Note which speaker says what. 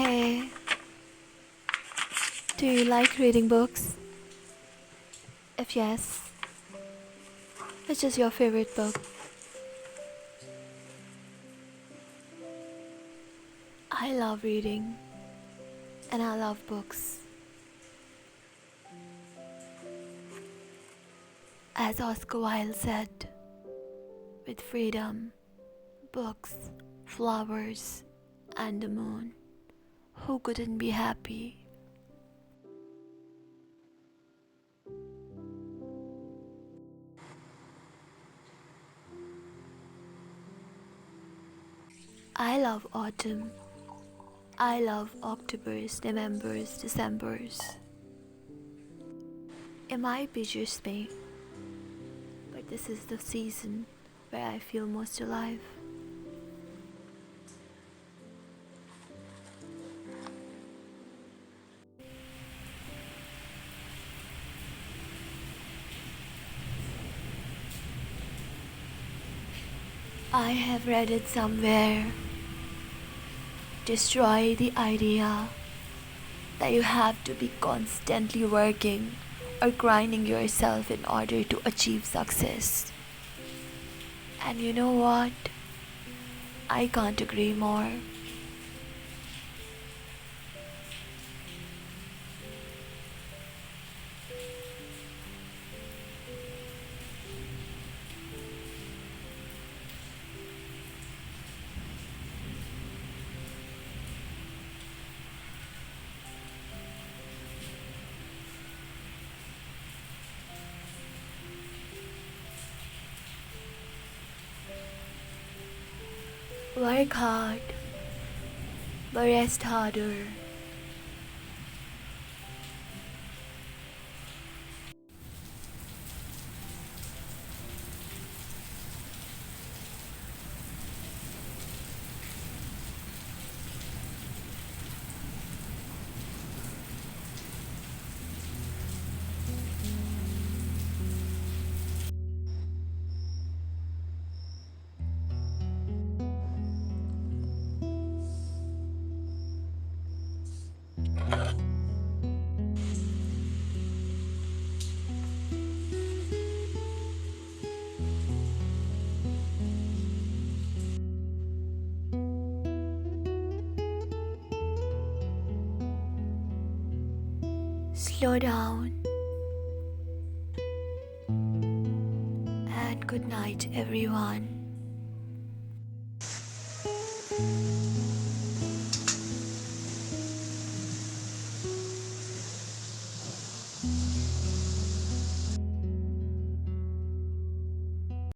Speaker 1: Hey, do you like reading books? If yes, which is your favorite book? I love reading and I love books. As Oscar Wilde said, with freedom, books, flowers, and the moon, who couldn't be happy? I love autumn. I love Octobers, Novembers, Decembers. It might be just me, but this is the season where I feel most alive. I have read it somewhere. Destroy the idea that you have to be constantly working or grinding yourself in order to achieve success. And you know what? I can't agree more. Work hard, but rest harder. Slow down and good night, everyone.